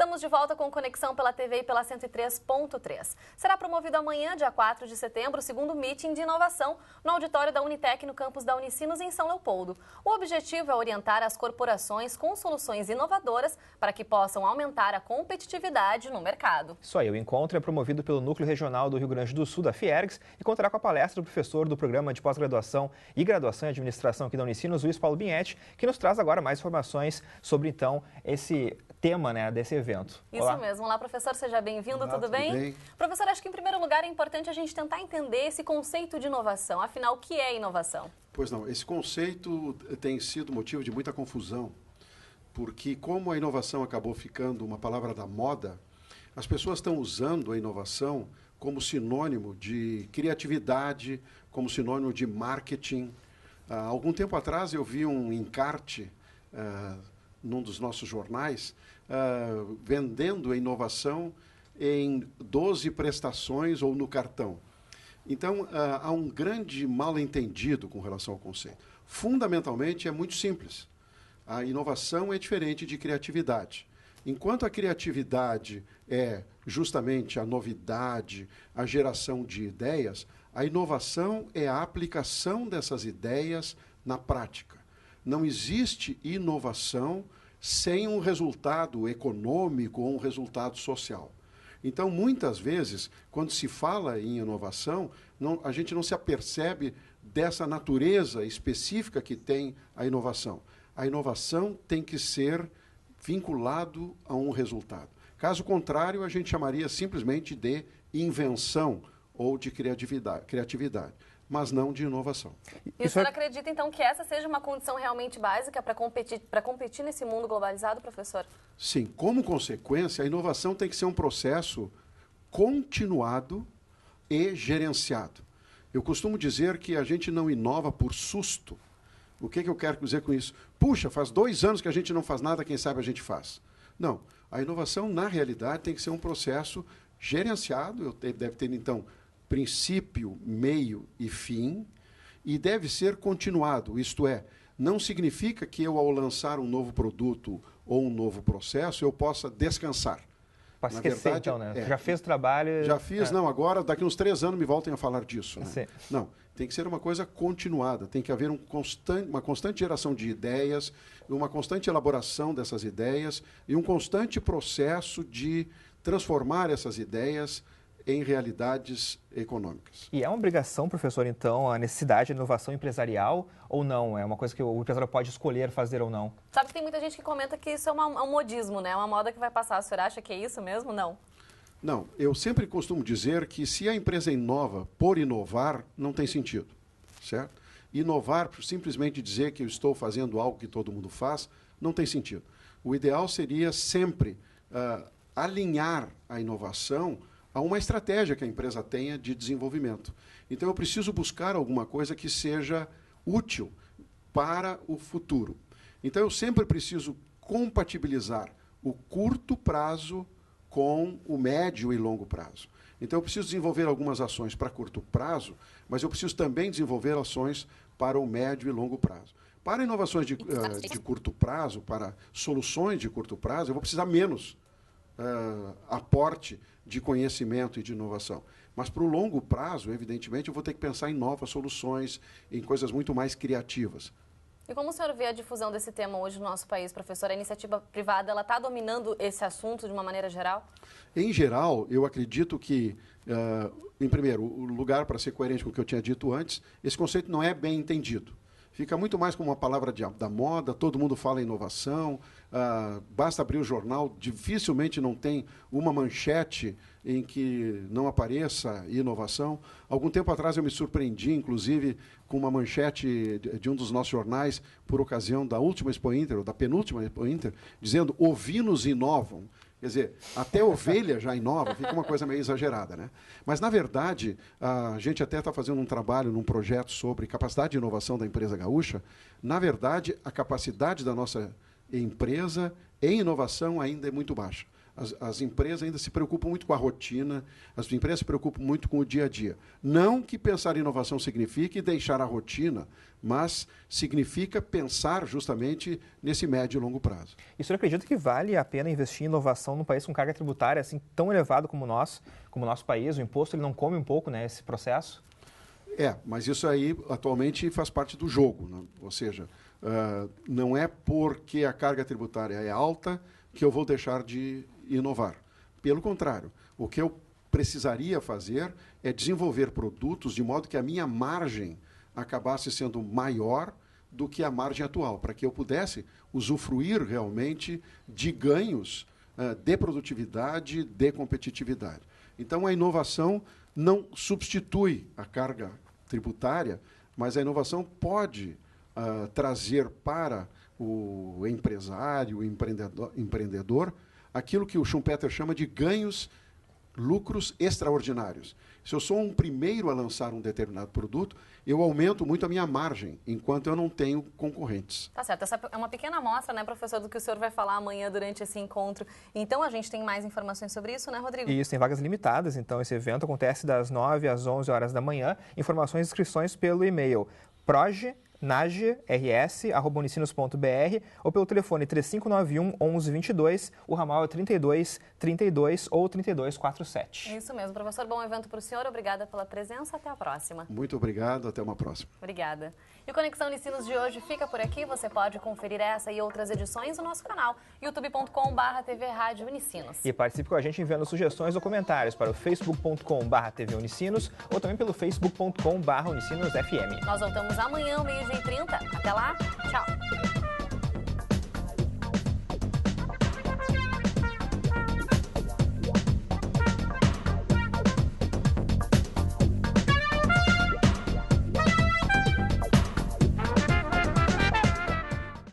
Estamos de volta com Conexão pela TV e pela 103.3. Será promovido amanhã, dia 4 de setembro, o segundo meeting de inovação no auditório da Unitec, no campus da Unicinos, em São Leopoldo. O objetivo é orientar as corporações com soluções inovadoras para que possam aumentar a competitividade no mercado. Isso aí, o encontro é promovido pelo Núcleo Regional do Rio Grande do Sul, da Fiergs, e contará com a palestra do professor do Programa de Pós-Graduação e Graduação em Administração aqui da Unicinos, Luiz Paulo Binhetti, que nos traz agora mais informações sobre, então, esse tema, né, desse evento. Isso Olá. mesmo. Olá, professor, seja bem-vindo, tudo bem? Bem? Professor, acho que em primeiro lugar é importante a gente tentar entender esse conceito de inovação. Afinal, o que é inovação? Pois não, esse conceito tem sido motivo de muita confusão, porque como a inovação acabou ficando uma palavra da moda, as pessoas estão usando a inovação como sinônimo de criatividade, como sinônimo de marketing. Há algum tempo atrás eu vi um encarte num dos nossos jornais, vendendo a inovação em 12 prestações ou no cartão. Então, há um grande mal-entendido com relação ao conceito. Fundamentalmente, é muito simples. A inovação é diferente de criatividade. Enquanto a criatividade é justamente a novidade, a geração de ideias, a inovação é a aplicação dessas ideias na prática. Não existe inovação sem um resultado econômico ou um resultado social. Então, muitas vezes, quando se fala em inovação, a gente não se apercebe dessa natureza específica que tem a inovação. A inovação tem que ser vinculado a um resultado. Caso contrário, a gente chamaria simplesmente de invenção ou de criatividade, mas não de inovação. E o senhor acredita, então, que essa seja uma condição realmente básica para competir nesse mundo globalizado, professor? Sim, como consequência, a inovação tem que ser um processo continuado e gerenciado. Eu costumo dizer que a gente não inova por susto. O que eu quero dizer com isso? Puxa, faz 2 anos que a gente não faz nada, quem sabe a gente faz. Não, a inovação, na realidade, tem que ser um processo gerenciado, deve ter, então, princípio, meio e fim, e deve ser continuado, isto é, não significa que eu, ao lançar um novo produto ou um novo processo, eu possa descansar. Para esquecer, então, né? Já fez o trabalho... Já fiz, não, agora, daqui uns 3 anos me voltem a falar disso. Né? Sim. Não, tem que ser uma coisa continuada, tem que haver uma constante geração de ideias, uma constante elaboração dessas ideias e um constante processo de transformar essas ideias em realidades econômicas. E é uma obrigação, professor, então, a necessidade de inovação empresarial ou não? É uma coisa que o empresário pode escolher fazer ou não? Sabe que tem muita gente que comenta que isso é um modismo, né? Uma moda que vai passar. O senhor acha que é isso mesmo? Não. Não, eu sempre costumo dizer que se a empresa inova por inovar, não tem sentido, certo? Inovar por simplesmente dizer que eu estou fazendo algo que todo mundo faz, não tem sentido. O ideal seria sempre alinhar a inovação a uma estratégia que a empresa tenha de desenvolvimento. Então, eu preciso buscar alguma coisa que seja útil para o futuro. Então, eu sempre preciso compatibilizar o curto prazo com o médio e longo prazo. Então, eu preciso desenvolver algumas ações para curto prazo, mas eu preciso também desenvolver ações para o médio e longo prazo. Para inovações de curto prazo, para soluções de curto prazo, eu vou precisar menos aporte de conhecimento e de inovação. Mas para o longo prazo, evidentemente, eu vou ter que pensar em novas soluções, em coisas muito mais criativas. E como o senhor vê a difusão desse tema hoje no nosso país, professor? A iniciativa privada, ela está dominando esse assunto de uma maneira geral? Em geral, eu acredito que, em primeiro lugar, para ser coerente com o que eu tinha dito antes, esse conceito não é bem entendido. Fica muito mais como uma palavra da moda, todo mundo fala em inovação, basta abrir o jornal, dificilmente não tem uma manchete em que não apareça inovação. Algum tempo atrás eu me surpreendi, inclusive, com uma manchete de um dos nossos jornais, por ocasião da última Expo Inter, ou da penúltima Expo Inter, dizendo ovinos inovam. Quer dizer, até ovelha já inova, fica uma coisa meio exagerada, né? Mas, na verdade, a gente até está fazendo um trabalho num projeto sobre capacidade de inovação da empresa gaúcha. Na verdade, a capacidade da nossa empresa em inovação ainda é muito baixa. As empresas ainda se preocupam muito com a rotina, as empresas se preocupam muito com o dia a dia. Não que pensar em inovação signifique deixar a rotina, mas significa pensar justamente nesse médio e longo prazo. E o senhor acredita que vale a pena investir em inovação num país com carga tributária assim tão elevada como o nosso país? O imposto ele não come um pouco, né, esse processo? Mas isso aí atualmente faz parte do jogo, né? Ou seja, não é porque a carga tributária é alta que eu vou deixar de inovar. Pelo contrário, o que eu precisaria fazer é desenvolver produtos de modo que a minha margem acabasse sendo maior do que a margem atual, para que eu pudesse usufruir realmente de ganhos de produtividade, de competitividade. Então, a inovação não substitui a carga tributária, mas a inovação pode trazer para o empresário, o empreendedor, aquilo que o Schumpeter chama de ganhos, lucros extraordinários. Se eu sou um primeiro a lançar um determinado produto, eu aumento muito a minha margem, enquanto eu não tenho concorrentes. Tá certo. Essa é uma pequena amostra, né, professor, do que o senhor vai falar amanhã durante esse encontro. Então, a gente tem mais informações sobre isso, né, Rodrigo? Isso, tem vagas limitadas. Então, esse evento acontece das 9 às 11 horas da manhã. Informações e inscrições pelo e-mail nage.unicinos.br ou pelo telefone 3591 1122, o ramal é 3232 ou 3247. Isso mesmo, professor. Bom evento para o senhor. Obrigada pela presença. Até a próxima. Muito obrigado. Até uma próxima. Obrigada. E o Conexão Unicinos de hoje fica por aqui. Você pode conferir essa e outras edições no nosso canal, youtube.com/TV Rádio Unicinos. E participe com a gente enviando sugestões ou comentários para o facebook.com/TV Unicinos ou também pelo facebook.com/UnicinosFM. Nós voltamos amanhã, 12h30. Até lá, tchau!